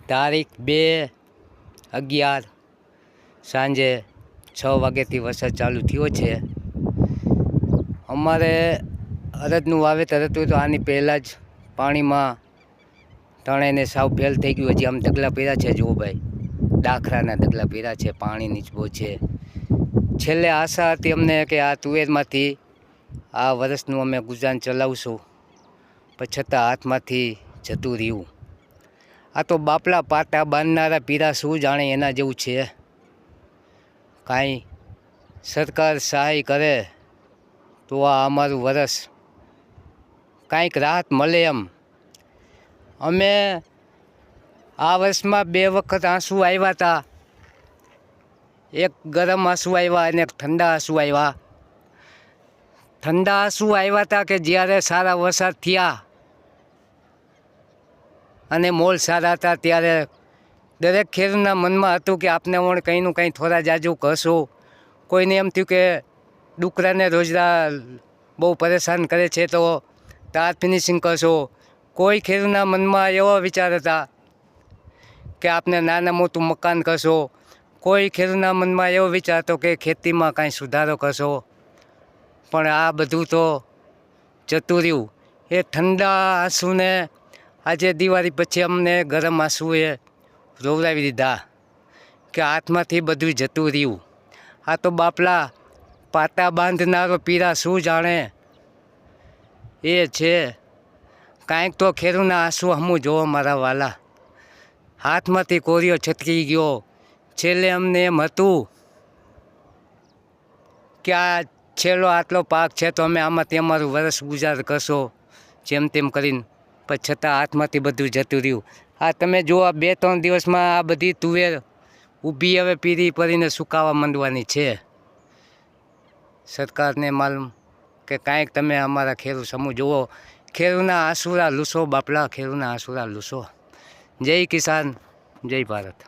તારીખ 2/11 સાંજે 6 વાગ્યાથી વરસાદ ચાલુ થયો છે। અમારે અડદનું વાવેતર હતું તો આની પહેલાં જ પાણીમાં તણાઈને સાવ ફેલ થઈ ગયું। હજી આમ ઢગલા પીરા છે, જુઓ ભાઈ, દાખરાના ઢગલા પીરા છે, પાણી નીચબો છે। છેલ્લે આશા હતી અમને કે આ તુવેરમાંથી આ વર્ષનું અમે ગુજરાન ચલાવશું, પણ છતાં હાથમાંથી જતું રહ્યું। આ તો બાપલા પાટા બાંધનારા પીરા શું જાણે એના જેવું છે। કાંઈ સરકાર સહાય કરે તો આ અમારું વરસ કાંઈક રાહત મળે એમ। અમે આ વર્ષમાં 2 વખત આંસુ આવ્યા હતા, એક ગરમ આંસુ આવ્યા અને એક ઠંડા આંસુ આવ્યા। ઠંડા આંસુ આવ્યા હતા કે જ્યારે સારા વરસાદ થયા અને મોલ સારા હતા ત્યારે દરેક ખેડૂતના મનમાં હતું કે આપને વણ કંઈનું કંઈ થોડા જાજુ કરશું। કોઈને એમ થયું કે ડુકરાને રોજડા બહુ પરેશાન કરે છે તો તાર ફિનિશિંગ કરશો। કોઈ ખેડૂતના મનમાં એવા વિચાર હતા કે આપને નાના મોટું મકાન કરશો। કોઈ ખેડૂતના મનમાં એવો વિચાર હતો કે ખેતીમાં કાંઈ સુધારો કરશો। પણ આ બધું તો જતું રહ્યું। એ ઠંડા આંસુને આજે દિવાળી પછી અમને ગરમ આંસુએ રોવડાવી દીધા કે હાથમાંથી બધું જતું રહ્યું। આ તો બાપલા પાટા બાંધનારો પીરા શું જાણે એ છે। કાંઈક તો ખેડૂતના આંસુ હમું જોવો મારા વાલા, હાથમાંથી કોરિયો છટકી ગયો। છેલ્લે અમને એમ હતું કે આ છેલ્લો આટલો પાક છે તો અમે આમાંથી અમારું વરસ ગુજાર કરશો જેમ તેમ કરીને, પણ છતાં હાથમાંથી બધું જતું રહ્યું। આ તમે જુઓ, 2-3 દિવસમાં આ બધી તુવેર ઊભી હવે પીરી પડીને સુકાવા માંડવાની છે। સરકારને માલુમ કે કાંઈક તમે અમારા ખેડૂત સમૂહ જુઓ। ખેડૂતના આંસુરા લૂસો બાપલા, ખેડૂતના આંસુરા લૂસો। જય કિસાન, જય ભારત।